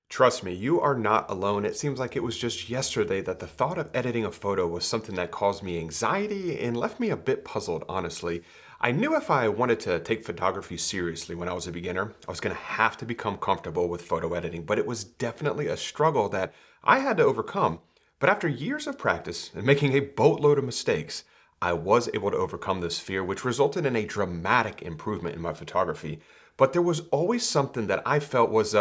Trust me, you are not alone. It seems like it was just yesterday that the thought of editing a photo was something that caused me anxiety and left me a bit puzzled, honestly. I knew if I wanted to take photography seriously when I was a beginner, I was going to have to become comfortable with photo editing, but it was definitely a struggle that I had to overcome. But after years of practice and making a boatload of mistakes, I was able to overcome this fear, which resulted in a dramatic improvement in my photography. But there was always something that I felt was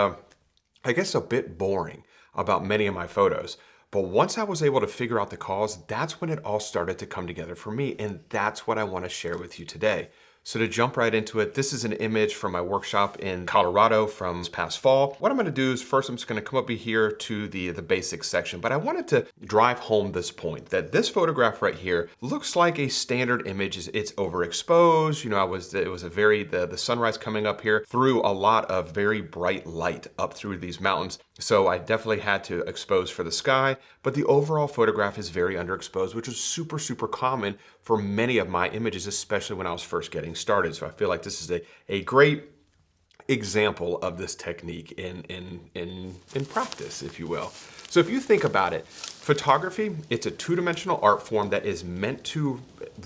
I guess a bit boring about many of my photos. But once I was able to figure out the cause, that's when it all started to come together for me. And that's what I want to share with you today. So to jump right into it, this is an image from my workshop in Colorado from this past fall. What I'm going to do is first I'm just going to come up here to the basics section, but I wanted to drive home this point that this photograph right here looks like a standard image. It's overexposed. You know, it was a the sunrise coming up here through a lot of very bright light up through these mountains. So I definitely had to expose for the sky, but the overall photograph is very underexposed, which is super, super common for many of my images, especially when I was first getting started. So I feel like this is a great example of this technique in practice, if you will. So if you think about it, photography, it's a two-dimensional art form that is meant to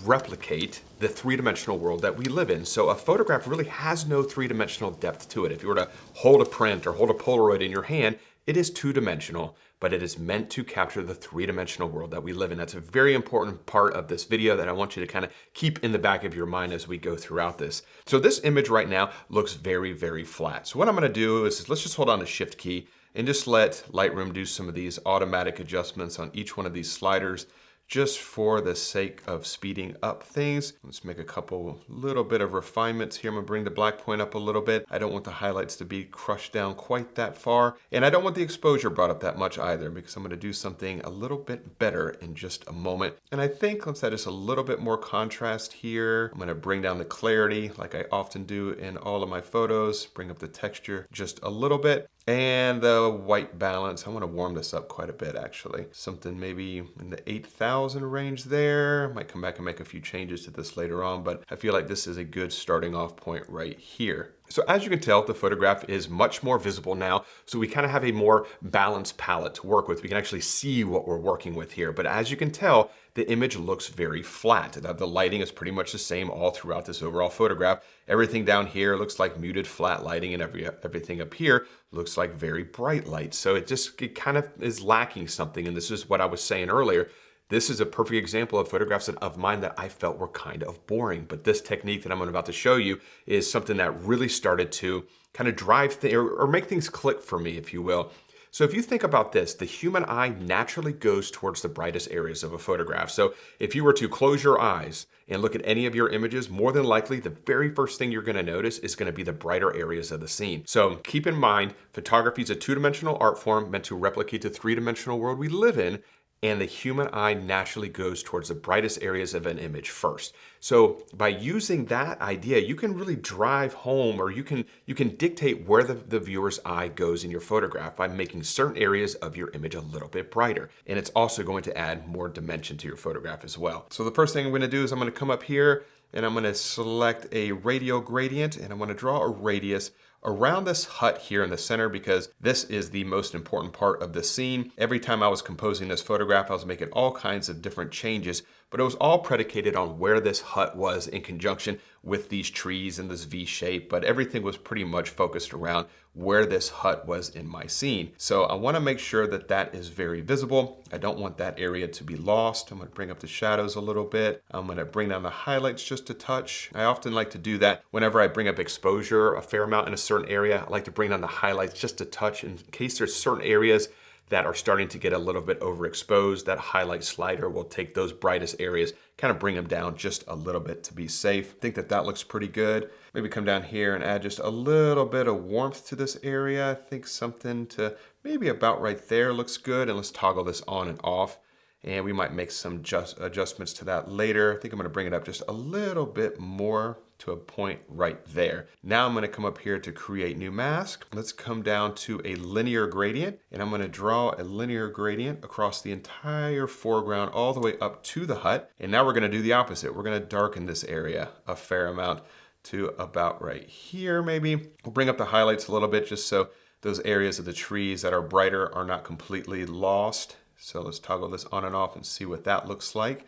replicate the three-dimensional world that we live in. So a photograph really has no three-dimensional depth to it. If you were to hold a print or hold a Polaroid in your hand, it is two-dimensional, but it is meant to capture the three-dimensional world that we live in. That's a very important part of this video that I want you to kind of keep in the back of your mind as we go throughout this. So this image right now looks very, very flat. So what I'm gonna do is let's just hold on the Shift key and just let Lightroom do some of these automatic adjustments on each one of these sliders just for the sake of speeding up things. Let's make a couple little bit of refinements here. I'm gonna bring the black point up a little bit. I don't want the highlights to be crushed down quite that far. And I don't want the exposure brought up that much either because I'm gonna do something a little bit better in just a moment. And I think let's add just a little bit more contrast here. I'm gonna bring down the clarity like I often do in all of my photos, bring up the texture just a little bit. And the white balance, I want to warm this up quite a bit actually. Something maybe in the 8,000 range there. Might come back and make a few changes to this later on, but I feel like this is a good starting off point right here. So as you can tell, the photograph is much more visible now. So we kind of have a more balanced palette to work with. We can actually see what we're working with here. But as you can tell, the image looks very flat. The lighting is pretty much the same all throughout this overall photograph. Everything down here looks like muted flat lighting and everything up here looks like very bright light. So it kind of is lacking something. And this is what I was saying earlier. This is a perfect example of photographs of mine that I felt were kind of boring. But this technique that I'm about to show you is something that really started to kind of drive or make things click for me, if you will. So if you think about this, the human eye naturally goes towards the brightest areas of a photograph. So if you were to close your eyes and look at any of your images, more than likely, the very first thing you're gonna notice is gonna be the brighter areas of the scene. So keep in mind, photography is a two-dimensional art form meant to replicate the three-dimensional world we live in, and the human eye naturally goes towards the brightest areas of an image first. So by using that idea, you can really drive home, or you can dictate where the viewer's eye goes in your photograph by making certain areas of your image a little bit brighter. And it's also going to add more dimension to your photograph as well. So the first thing I'm gonna do is I'm gonna come up here and I'm gonna select a radial gradient and I'm gonna draw a radius around this hut here in the center because this is the most important part of the scene. Every time I was composing this photograph, I was making all kinds of different changes, but it was all predicated on where this hut was in conjunction with these trees and this V shape, but everything was pretty much focused around where this hut was in my scene. So I want to make sure that that is very visible. I don't want that area to be lost. I'm going to bring up the shadows a little bit. I'm going to bring down the highlights just a touch. I often like to do that whenever I bring up exposure a fair amount in a certain area. I like to bring down the highlights just a touch in case there's certain areas that are starting to get a little bit overexposed. That highlight slider will take those brightest areas, kind of bring them down just a little bit to be safe. I think that looks pretty good. Maybe come down here and add just a little bit of warmth to this area. I think something to maybe about right there looks good. And let's toggle this on and off. And we might make some adjustments to that later. I think I'm gonna bring it up just a little bit more to a point right there. Now I'm gonna come up here to create new mask. Let's come down to a linear gradient, and I'm gonna draw a linear gradient across the entire foreground all the way up to the hut. And now we're gonna do the opposite. We're gonna darken this area a fair amount to about right here maybe. We'll bring up the highlights a little bit just so those areas of the trees that are brighter are not completely lost. So let's toggle this on and off and see what that looks like.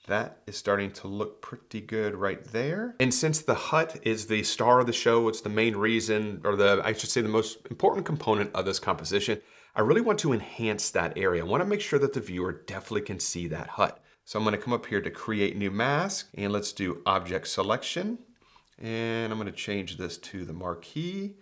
That is starting to look pretty good right there. And since the hut is the star of the show, it's the main reason, or I should say the most important component of this composition, I really want to enhance that area. I want to make sure that the viewer definitely can see that hut. So I'm going to come up here to create new mask, and let's do object selection. And I'm going to change this to the marquee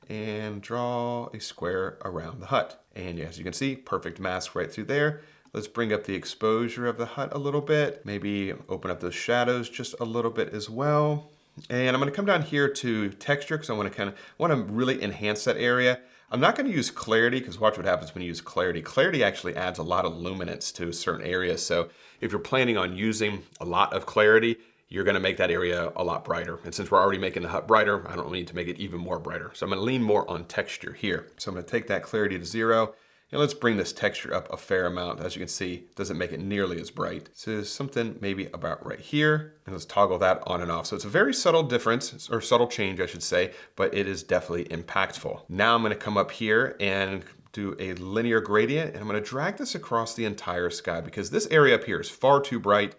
and draw a square around the hut. And as you can see, perfect mask right through there. Let's bring up the exposure of the hut a little bit. Maybe open up those shadows just a little bit as well. And I'm going to come down here to texture because I want to really enhance that area. I'm not going to use clarity because watch what happens when you use clarity. Clarity actually adds a lot of luminance to certain areas. So if you're planning on using a lot of clarity, you're going to make that area a lot brighter. And since we're already making the hut brighter, I don't need to make it even more brighter. So I'm going to lean more on texture here. So I'm going to take that clarity to 0. And let's bring this texture up a fair amount. As you can see, it doesn't make it nearly as bright. So something maybe about right here. And let's toggle that on and off. So it's a very subtle difference, or subtle change, I should say, but it is definitely impactful. Now I'm going to come up here and do a linear gradient. And I'm going to drag this across the entire sky because this area up here is far too bright.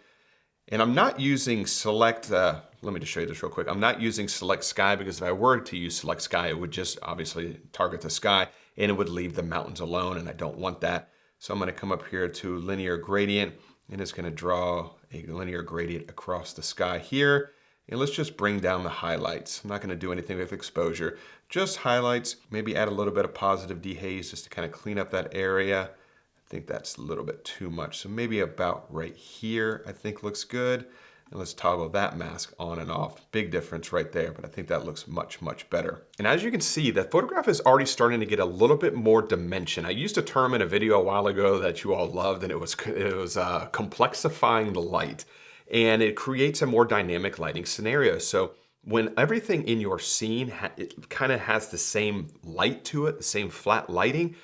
And I'm not using select, let me just show you this real quick. I'm not using select sky because if I were to use select sky, it would just obviously target the sky and it would leave the mountains alone, and I don't want that. So I'm going to come up here to linear gradient, and it's going to draw a linear gradient across the sky here. And let's just bring down the highlights. I'm not going to do anything with exposure, just highlights, maybe add a little bit of positive dehaze just to kind of clean up that area. I think that's a little bit too much. So maybe about right here, I think looks good. And let's toggle that mask on and off. Big difference right there, but I think that looks much, much better. And as you can see, that photograph is already starting to get a little bit more dimension. I used a term in a video a while ago that you all loved, and it was complexifying the light. And it creates a more dynamic lighting scenario. So when everything in your scene, it kind of has the same light to it, the same flat lighting,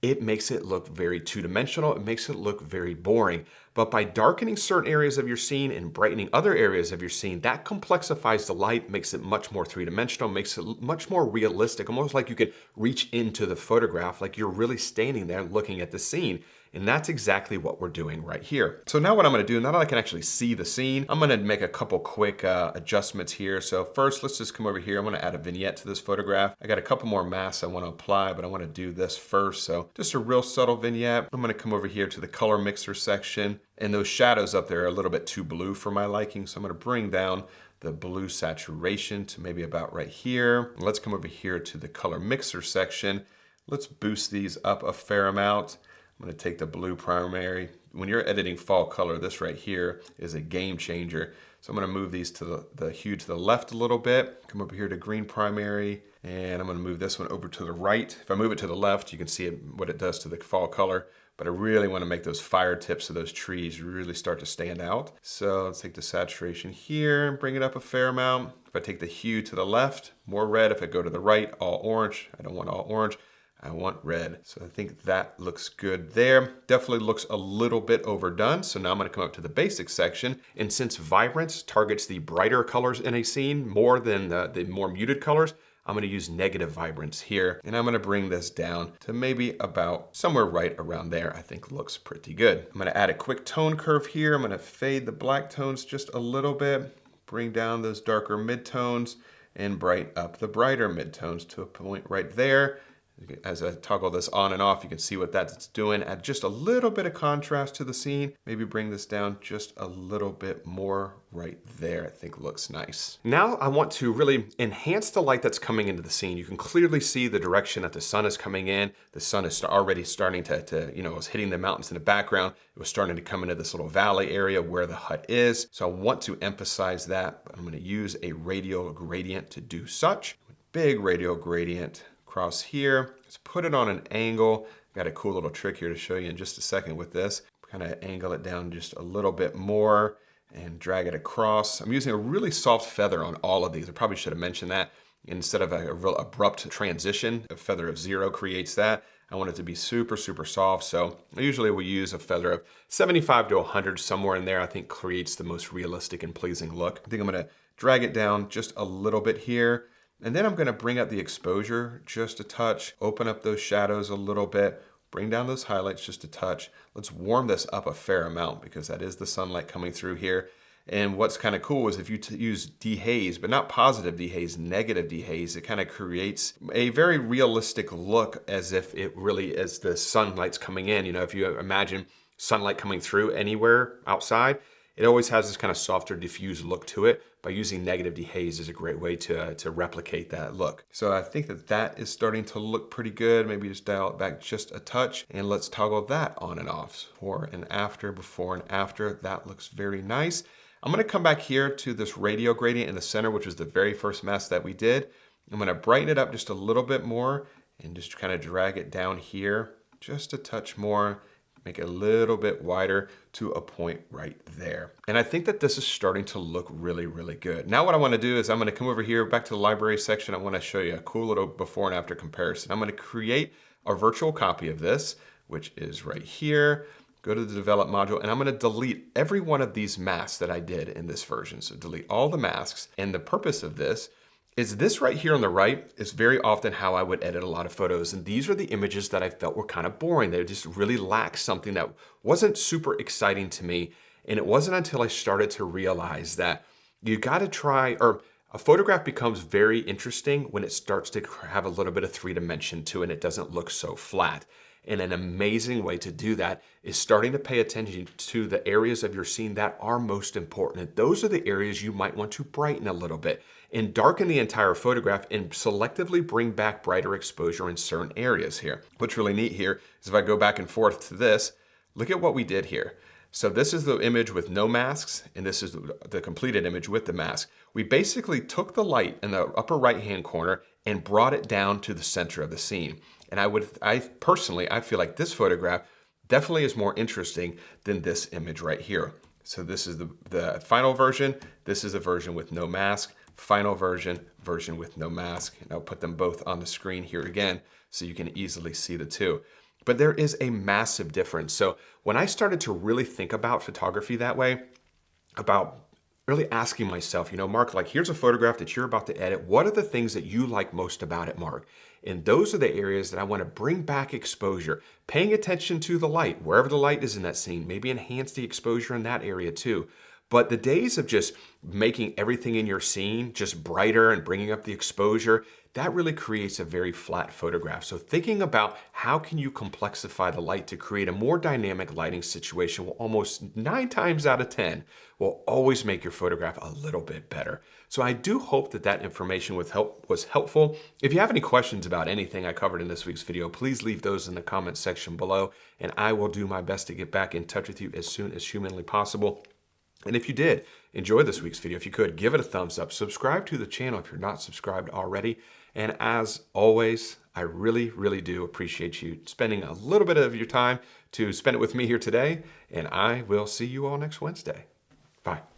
it makes it look very two-dimensional. It makes it look very boring. But by darkening certain areas of your scene and brightening other areas of your scene, that complexifies the light, makes it much more three-dimensional, makes it much more realistic, almost like you could reach into the photograph, like you're really standing there looking at the scene. And that's exactly what we're doing right here. So now what I'm going to do, now that I can actually see the scene, I'm going to make a couple quick adjustments here. So first, let's just come over here. I'm going to add a vignette to this photograph. I got a couple more masks I want to apply, but I want to do this first. So just a real subtle vignette. I'm going to come over here to the color mixer section. And those shadows up there are a little bit too blue for my liking. So I'm going to bring down the blue saturation to maybe about right here. Let's come over here to the color mixer section. Let's boost these up a fair amount. I'm going to take the blue primary. When you're editing fall color, this right here is a game changer. So I'm going to move these to the hue to the left a little bit. Come over here to green primary, and I'm going to move this one over to the right. If I move it to the left, you can see what it does to the fall color. But I really want to make those fire tips of those trees really start to stand out. So let's take the saturation here and bring it up a fair amount. If I take the hue to the left, more red. If I go to the right, all orange. I don't want all orange. I want red. So I think that looks good there. Definitely looks a little bit overdone. So now I'm going to come up to the basics section. And since vibrance targets the brighter colors in a scene more than the more muted colors, I'm going to use negative vibrance here. And I'm going to bring this down to maybe about somewhere right around there. I think looks pretty good. I'm going to add a quick tone curve here. I'm going to fade the black tones just a little bit, bring down those darker midtones, and brighten up the brighter midtones to a point right there. As I toggle this on and off, you can see what that's doing. Add just a little bit of contrast to the scene. Maybe bring this down just a little bit more right there. I think looks nice. Now I want to really enhance the light that's coming into the scene. You can clearly see the direction that the sun is coming in. The sun is already starting to it was hitting the mountains in the background. It was starting to come into this little valley area where the hut is. So I want to emphasize that. But I'm going to use a radial gradient to do such. Big radial gradient across here. Let's put it on an angle. Got a cool little trick here to show you in just a second with this. Kind of angle it down just a little bit more and drag it across. I'm using a really soft feather on all of these. I probably should have mentioned that. Instead of a real abrupt transition, a feather of 0 creates that. I want it to be super, super soft. So I usually will use a feather of 75 to 100, somewhere in there. I think creates the most realistic and pleasing look. I think I'm going to drag it down just a little bit here. And then I'm gonna bring up the exposure just a touch, open up those shadows a little bit, bring down those highlights just a touch. Let's warm this up a fair amount because that is the sunlight coming through here. And what's kind of cool is if you use dehaze, but not positive dehaze, negative dehaze, it kind of creates a very realistic look as if it really is the sunlight's coming in. You know, if you imagine sunlight coming through anywhere outside, it always has this kind of softer, diffused look to it. By using negative dehaze is a great way to replicate that look. So I think that is starting to look pretty good. Maybe just dial it back just a touch, and let's toggle that on and off. Before and after, that looks very nice. I'm gonna come back here to this radial gradient in the center, which was the very first mask that we did. I'm gonna brighten it up just a little bit more and just kind of drag it down here just a touch more. Make it a little bit wider to a point right there. And I think that this is starting to look really, really good. Now what I wanna do is I'm gonna come over here back to the library section. I wanna show you a cool little before and after comparison. I'm gonna create a virtual copy of this, which is right here. Go to the develop module, and I'm gonna delete every one of these masks that I did in this version. So delete all the masks. And the purpose of this is this right here on the right is very often how I would edit a lot of photos. And these are the images that I felt were kind of boring. They just really lacked something that wasn't super exciting to me. And it wasn't until I started to realize that you gotta try, or a photograph becomes very interesting when it starts to have a little bit of 3D to it and it doesn't look so flat. And an amazing way to do that is starting to pay attention to the areas of your scene that are most important. And those are the areas you might want to brighten a little bit and darken the entire photograph and selectively bring back brighter exposure in certain areas here. What's really neat here is if I go back and forth to this, look at what we did here. So this is the image with no masks, and this is the completed image with the mask. We basically took the light in the upper right-hand corner and brought it down to the center of the scene. And I personally feel like this photograph definitely is more interesting than this image right here. So this is the final version. This is a version with no mask. Final version with no mask. And I'll put them both on the screen here again so you can easily see the two. But there is a massive difference. So when I started to really think about photography that way, about really asking myself, you know, Mark, like here's a photograph that you're about to edit. What are the things that you like most about it, Mark? And those are the areas that I want to bring back exposure, paying attention to the light, wherever the light is in that scene, maybe enhance the exposure in that area too. But the days of just making everything in your scene just brighter and bringing up the exposure, that really creates a very flat photograph. So thinking about how can you complexify the light to create a more dynamic lighting situation will almost 9 times out of 10 will always make your photograph a little bit better. So I do hope that that information was helpful. If you have any questions about anything I covered in this week's video, please leave those in the comments section below, and I will do my best to get back in touch with you as soon as humanly possible. And if you did enjoy this week's video, if you could, give it a thumbs up, subscribe to the channel if you're not subscribed already. And as always, I really, really do appreciate you spending a little bit of your time to spend it with me here today. And I will see you all next Wednesday. Bye.